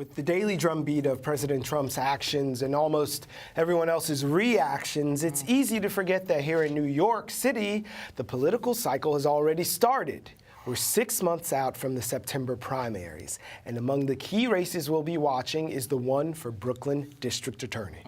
With the daily drumbeat of President Trump's actions and almost everyone else's reactions, it's easy to forget that here in New York City, the political cycle has already started. We're 6 months out from the September primaries, and among the key races we'll be watching is the one for Brooklyn District Attorney.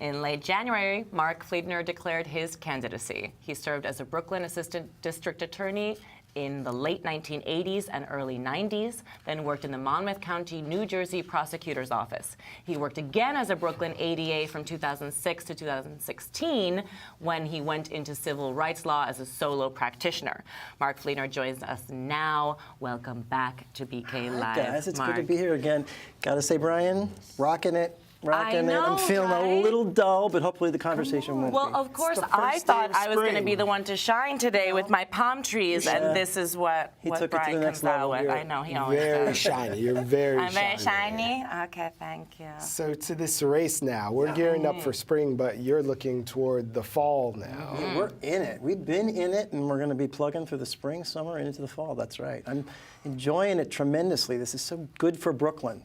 In late January, Marc Fliedner declared his candidacy. He served as a Brooklyn Assistant District Attorney in the late 1980s and early 90s, then worked in the Monmouth County, New Jersey Prosecutor's Office. He worked again as a Brooklyn ADA from 2006 to 2016 when he went into civil rights law as a solo practitioner. Marc Fliedner joins us now. Welcome back to BK Live. Hi guys, it's Marc. good to be here again. Gotta say, Brian, rocking it. I know, I'm feeling a little dull, but hopefully the conversation won't be. Well, of course, I thought I was going to be the one to shine today with my palm trees, and this is what Brian comes out with. I know, he always Very does. shiny. You're very shiny. I'm very shiny? Okay, thank you. So to this race now, we're gearing up for spring, but you're looking toward the fall now. Yeah, we're in it. We've been in it, and we're going to be plugging through the spring, summer, and into the fall. That's right. I'm enjoying it tremendously. This is so good for Brooklyn.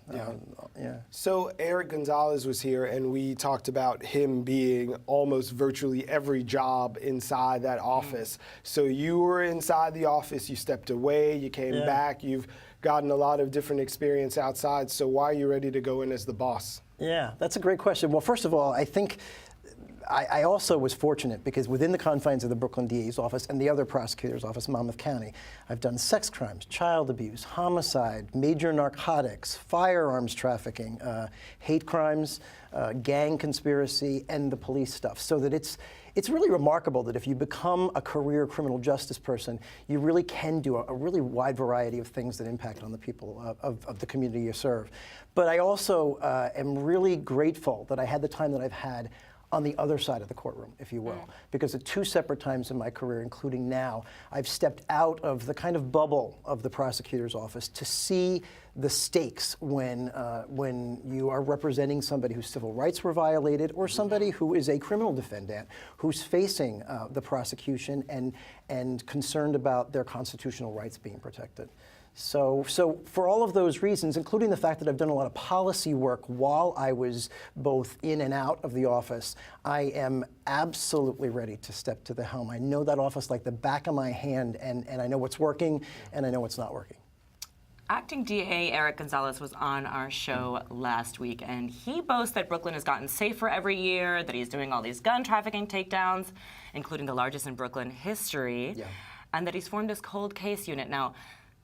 So Eric Gonzalez was here, and we talked about him being almost virtually every job inside that office. So you were inside the office, you stepped away, you came back, you've gotten a lot of different experience outside. So why are you ready to go in as the boss? Yeah, that's a great question. Well, first of all, I think I also was fortunate because within the confines of the Brooklyn DA's office and the other prosecutor's office, Monmouth County, I've done sex crimes, child abuse, homicide, major narcotics, firearms trafficking, hate crimes, gang conspiracy, and the police stuff. So that it's really remarkable that if you become a career criminal justice person, you really can do a really wide variety of things that impact on the people of the community you serve. But I also am really grateful that I had the time that I've had on the other side of the courtroom, if you will, because at 2 separate times in my career, including now, I've stepped out of the kind of bubble of the prosecutor's office to see the stakes when you are representing somebody whose civil rights were violated or somebody who is a criminal defendant who's facing the prosecution and concerned about their constitutional rights being protected. So for all of those reasons, including the fact that I've done a lot of policy work while I was both in and out of the office, I am absolutely ready to step to the helm. I know that office like the back of my hand, and I know what's working, and I know what's not working. Acting DA Eric Gonzalez was on our show last week, and he boasts that Brooklyn has gotten safer every year, that he's doing all these gun trafficking takedowns, including the largest in Brooklyn history, and that he's formed this cold case unit. Now,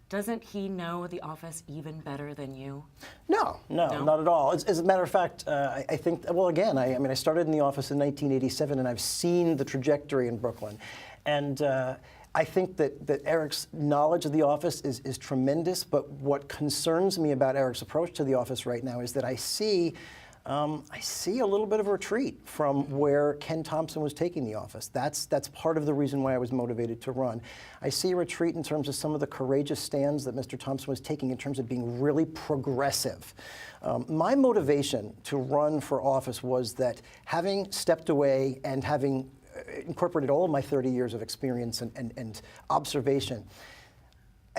doesn't he know the office even better than you? No, not at all. As a matter of fact, I think, well, again, I mean, I started in the office in 1987, and I've seen the trajectory in Brooklyn. And I think that Eric's knowledge of the office is tremendous, but what concerns me about Eric's approach to the office right now is that I see a little bit of a retreat from where Ken Thompson was taking the office. That's part of the reason why I was motivated to run. I see a retreat in terms of some of the courageous stands that Mr. Thompson was taking in terms of being really progressive. My motivation to run for office was that having stepped away and having incorporated all of my 30 years of experience and observation,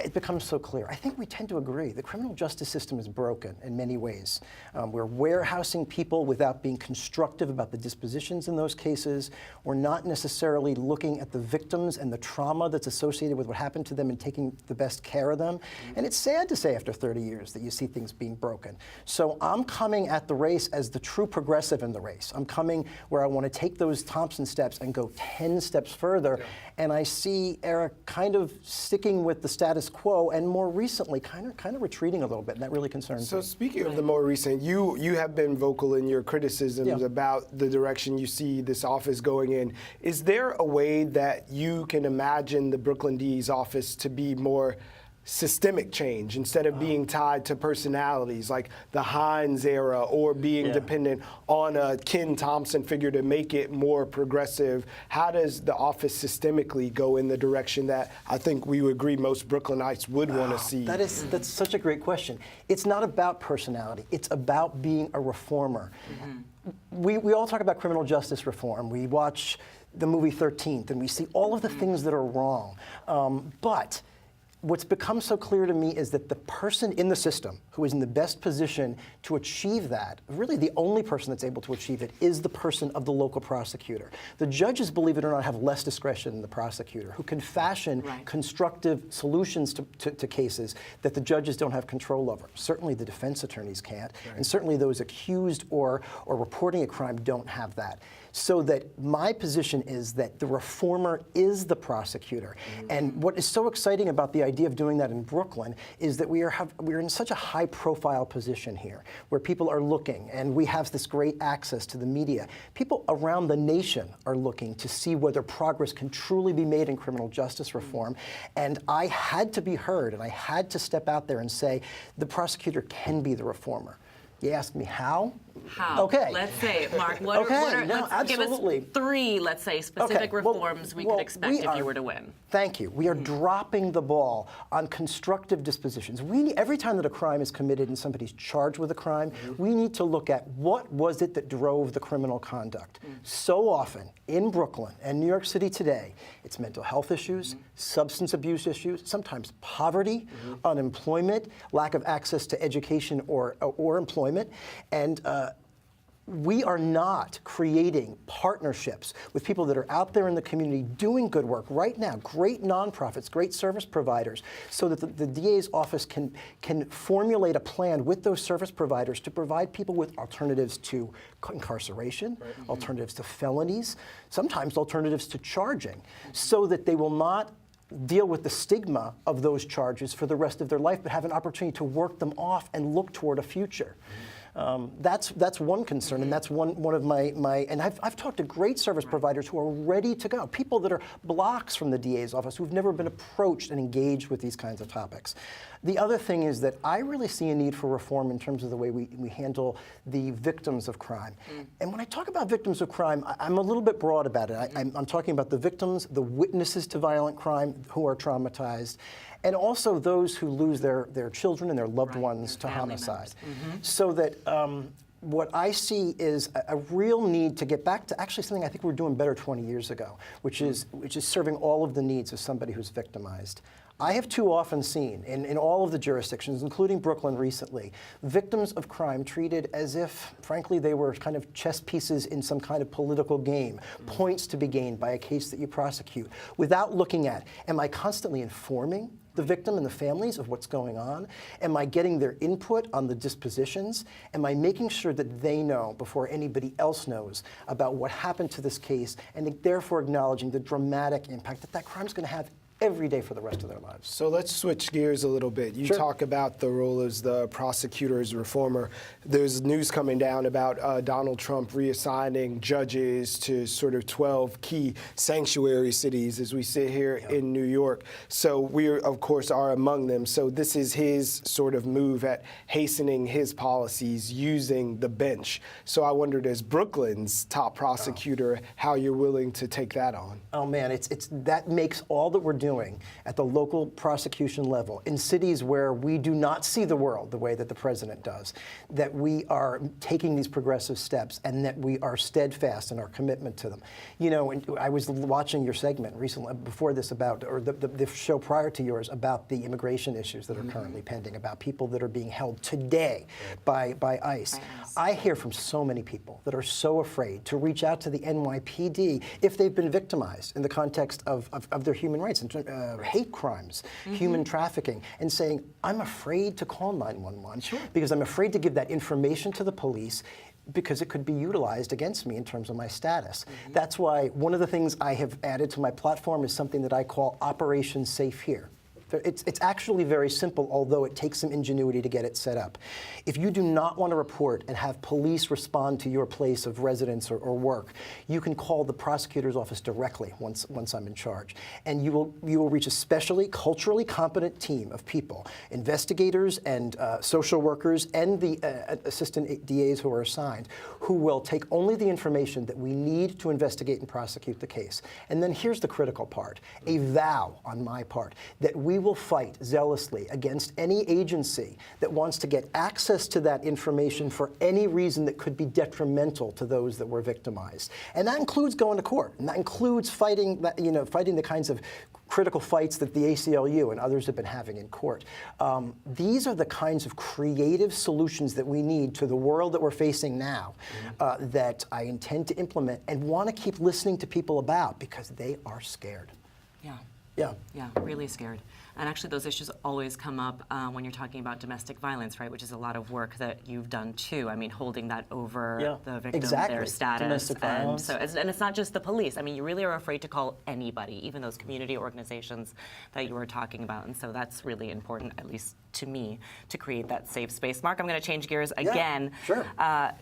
it becomes so clear. I think we tend to agree. The criminal justice system is broken in many ways. We're warehousing people without being constructive about the dispositions in those cases. We're not necessarily looking at the victims and the trauma that's associated with what happened to them and taking the best care of them. And it's sad to say after 30 years that you see things being broken. So I'm coming at the race as the true progressive in the race. I'm coming where I want to take those Thompson steps and go 10 steps further. And I see Eric kind of sticking with the status quo, and more recently, kind of retreating a little bit, and that really concerns me. So speaking of the more recent, you have been vocal in your criticisms about the direction you see this office going in. Is there a way that you can imagine the Brooklyn DA's office to be more systemic change instead of being tied to personalities like the Hines era or being dependent on a Ken Thompson figure to make it more progressive? How does the office systemically go in the direction that I think we would agree most Brooklynites would want to see? That's such a great question. It's not about personality. It's about being a reformer. We all talk about criminal justice reform. We watch the movie 13th and we see all of the things that are wrong. But what's become so clear to me is that the person in the system who is in the best position to achieve that, really the only person that's able to achieve it, is the person of the local prosecutor. The judges, believe it or not, have less discretion than the prosecutor, who can fashion constructive solutions to cases that the judges don't have control over. Certainly the defense attorneys can't, and certainly those accused or reporting a crime don't have that. So that my position is that the reformer is the prosecutor. And what is so exciting about the idea of doing that in Brooklyn is that we're in such a high-profile position here, where people are looking, and we have this great access to the media. People around the nation are looking to see whether progress can truly be made in criminal justice reform. And I had to be heard, and I had to step out there and say, the prosecutor can be the reformer. You ask me how? How? Okay. Let's say, Mark, let's give us 3, let's say, specific reforms we could expect if you were to win. Thank you. We are dropping the ball on constructive dispositions. Every time that a crime is committed and somebody's charged with a crime, we need to look at what was it that drove the criminal conduct. So often in Brooklyn and New York City today, it's mental health issues, substance abuse issues, sometimes poverty, unemployment, lack of access to education or employment, and we are not creating partnerships with people that are out there in the community doing good work right now, great nonprofits, great service providers, so that the DA's office can formulate a plan with those service providers to provide people with alternatives to incarceration, alternatives to felonies, sometimes alternatives to charging, so that they will not deal with the stigma of those charges for the rest of their life, but have an opportunity to work them off and look toward a future. That's one concern, and that's one of my and I've talked to great service providers who are ready to go, people that are blocks from the DA's office who've never been approached and engaged with these kinds of topics. The other thing is that I really see a need for reform in terms of the way we handle the victims of crime. And when I talk about victims of crime, I'm a little bit broad about it. I'm talking about the victims, the witnesses to violent crime who are traumatized, and also those who lose their children and their loved ones to homicide. So that what I see is a real need to get back to actually something I think we were doing better 20 years ago, which is serving all of the needs of somebody who's victimized. I have too often seen, in all of the jurisdictions, including Brooklyn recently, victims of crime treated as if, frankly, they were kind of chess pieces in some kind of political game, points to be gained by a case that you prosecute, without looking at, am I constantly informing the victim and the families of what's going on? Am I getting their input on the dispositions? Am I making sure that they know before anybody else knows about what happened to this case, and therefore acknowledging the dramatic impact that crime's going to have every day for the rest of their lives? So let's switch gears a little bit. You talk about the role as the prosecutor, as a reformer. There's news coming down about Donald Trump reassigning judges to sort of 12 key sanctuary cities as we sit here in New York. So we, of course, are among them. So this is his sort of move at hastening his policies using the bench. So I wondered, as Brooklyn's top prosecutor, how you're willing to take that on. Oh man, that makes all that we're doing at the local prosecution level in cities where we do not see the world the way that the president does, that we are taking these progressive steps and that we are steadfast in our commitment to them. You know, I was watching your segment recently, before this, about, or the show prior to yours, about the immigration issues that are currently pending, about people that are being held today by ICE. I hear from so many people that are so afraid to reach out to the NYPD if they've been victimized in the context of their human rights, and hate crimes, human trafficking, and saying, I'm afraid to call 911 because I'm afraid to give that information to the police because it could be utilized against me in terms of my status. That's why one of the things I have added to my platform is something that I call Operation Safe Here. It's actually very simple, although it takes some ingenuity to get it set up. If you do not want to report and have police respond to your place of residence or work, you can call the prosecutor's office directly once I'm in charge. And you will reach a specially, culturally competent team of people, investigators and social workers and the assistant DAs who are assigned, who will take only the information that we need to investigate and prosecute the case. And then here's the critical part, a vow on my part that we will fight zealously against any agency that wants to get access to that information for any reason that could be detrimental to those that were victimized. And that includes going to court, and that includes fighting the kinds of critical fights that the ACLU and others have been having in court. These are the kinds of creative solutions that we need to the world that we're facing now that I intend to implement and want to keep listening to people about because they are scared. Yeah. Yeah. Yeah, really scared. And actually those issues always come up when you're talking about domestic violence, right, which is a lot of work that you've done too. I mean, holding that over the victim, their status. Domestic violence. And it's not just the police. I mean, you really are afraid to call anybody, even those community organizations that you were talking about. And so that's really important, at least to me, to create that safe space. Marc, I'm going to change gears again. Sure.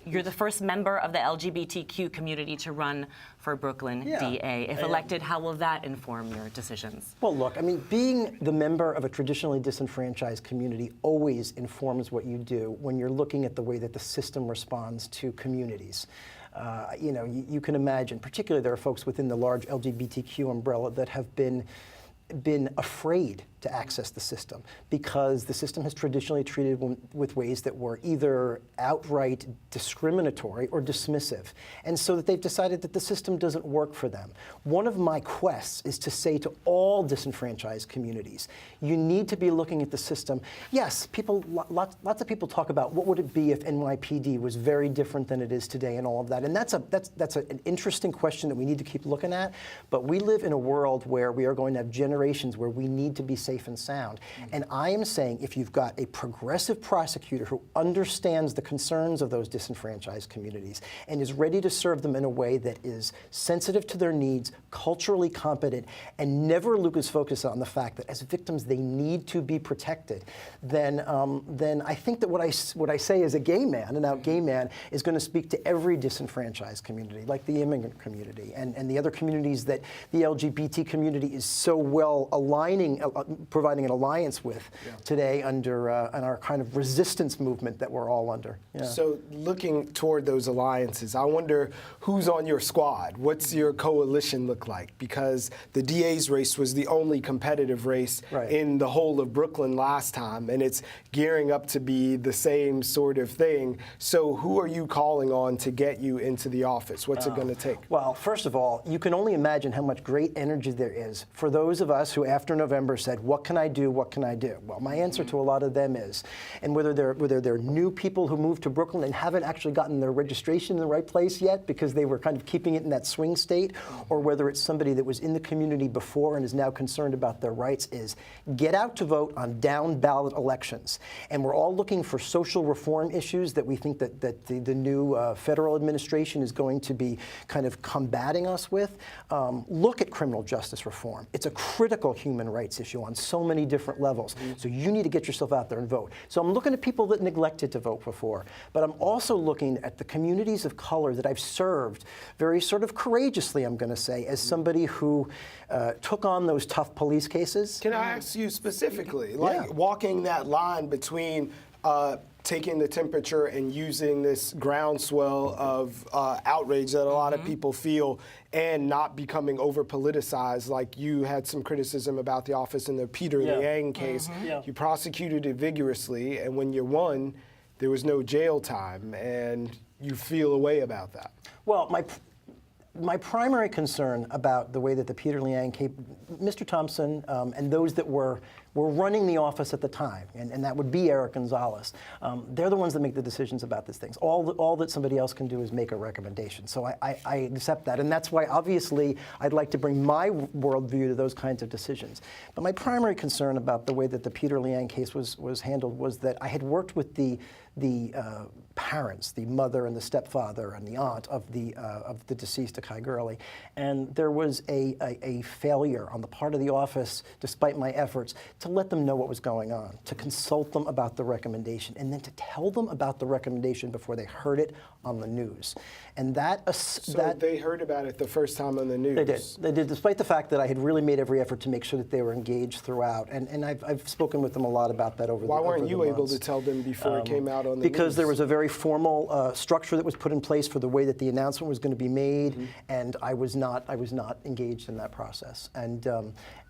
You're the first member of the LGBTQ community to run for Brooklyn DA. If elected, how will that inform your decisions? Well, look, I mean, being the member of a traditionally disenfranchised community always informs what you do when you're looking at the way that the system responds to communities. You know, you can imagine, particularly there are folks within the large LGBTQ umbrella that have been afraid to access the system because the system has traditionally treated them with ways that were either outright discriminatory or dismissive, and so that they've decided that the system doesn't work for them. One of my quests is to say to all disenfranchised communities, you need to be looking at the system. Yes, lots of people talk about what would it be if NYPD was very different than it is today and all of that, and that's an interesting question that we need to keep looking at, but we live in a world where we are going to have generations where we need to be safe and sound. And I am saying if you've got a progressive prosecutor who understands the concerns of those disenfranchised communities and is ready to serve them in a way that is sensitive to their needs, culturally competent, and never loses focus on the fact that as victims they need to be protected, then I think that what I say as a gay man, an out gay man, is going to speak to every disenfranchised community, like the immigrant community and the other communities that the LGBT community is so well providing an alliance with today under our kind of resistance movement that we're all under. Yeah. So looking toward those alliances, I wonder who's on your squad? What's your coalition look like? Because the DA's race was the only competitive race in the whole of Brooklyn last time, and it's gearing up to be the same sort of thing. So who are you calling on to get you into the office? What's it going to take? Well, first of all, you can only imagine how much great energy there is for those of us who, after November, said, what can I do? What can I do? Well, my answer to a lot of them is, and whether they're new people who moved to Brooklyn and haven't actually gotten their registration in the right place yet because they were kind of keeping it in that swing state, or whether it's somebody that was in the community before and is now concerned about their rights, is get out to vote on down ballot elections. And we're all looking for social reform issues that we think that the new federal administration is going to be kind of combating us with. Look at criminal justice reform. It's a critical human rights issue on so many different levels. So you need to get yourself out there and vote. So I'm looking at people that neglected to vote before, but I'm also looking at the communities of color that I've served very sort of courageously, I'm going to say, as somebody who took on those tough police cases. Can I ask you specifically, like walking that line between taking the temperature and using this groundswell of outrage that a lot of people feel and not becoming over-politicized, like you had some criticism about the office in the Peter Liang case. You prosecuted it vigorously, and when you won, there was no jail time, and you feel a way about that. Well, my primary concern about the way that the Peter Liang case, Mr. Thompson and those that were running the office at the time, and that would be Eric Gonzalez, they're the ones that make the decisions about these things. All that somebody else can do is make a recommendation. So I accept that, and that's why obviously I'd like to bring my worldview to those kinds of decisions. But my primary concern about the way that the Peter Liang case was handled was that I had worked with the parents, the mother and the stepfather and the aunt of the deceased Akai Gurley, and there was a failure on the part of the office, despite my efforts, to let them know what was going on, to consult them about the recommendation, and then to tell them about the recommendation before they heard it on the news. And So they heard about it the first time on the news? They did. They did, despite the fact that I had really made every effort to make sure that they were engaged throughout. And I've spoken with them a lot about that over the months. Why weren't you able to tell them before it came out on the news? Because there was a very formal structure that was put in place for the way that the announcement was going to be made, and I was not engaged in that process. And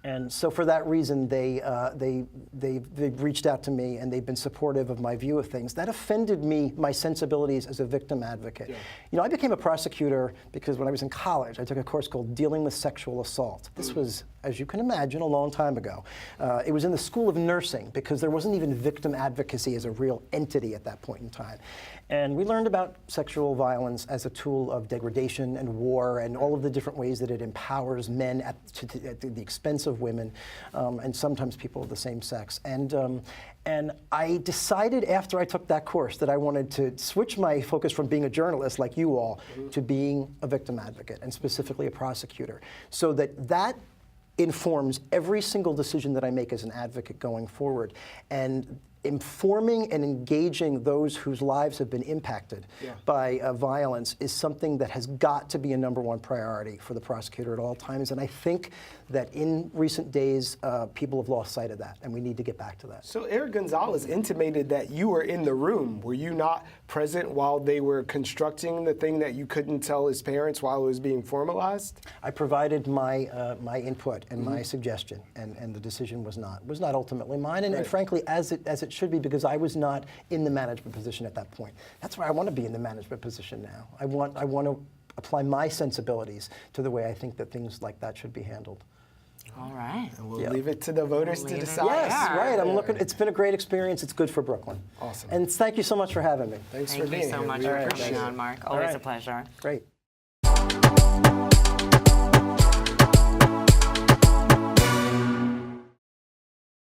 And so for that reason, they've reached out to me and they've been supportive of my view of things. That offended me, my sensibilities as a victim advocate. Yeah. You know, I became a prosecutor because when I was in college, I took a course called Dealing with Sexual Assault. This was, as you can imagine, a long time ago. It was in the School of Nursing because there wasn't even victim advocacy as a real entity at that point in time. And we learned about sexual violence as a tool of degradation and war and all of the different ways that it empowers men at the expense of women, and sometimes people of the same sex. And I decided after I took that course that I wanted to switch my focus from being a journalist like you all to being a victim advocate, and specifically a prosecutor, so that informs every single decision that I make as an advocate going forward. And informing and engaging those whose lives have been impacted by violence is something that has got to be a #1 priority for the prosecutor at all times. And I think that in recent days, people have lost sight of that, and we need to get back to that. So Eric Gonzalez intimated that you were in the room. Were you not present while they were constructing the thing that you couldn't tell his parents while it was being formalized? I provided my my input and my suggestion, and the decision was not ultimately mine, and frankly, as it should be, because I was not in the management position at that point. That's why I want to be in the management position now. I want to apply my sensibilities to the way I think that things like that should be handled. All right. And we'll leave it to the voters to decide. Yes, right. I'm looking. It's been a great experience. It's good for Brooklyn. Awesome. And thank you so much for having me. Thanks for being here. Thank you so much for coming on, Mark. Always a pleasure. Great.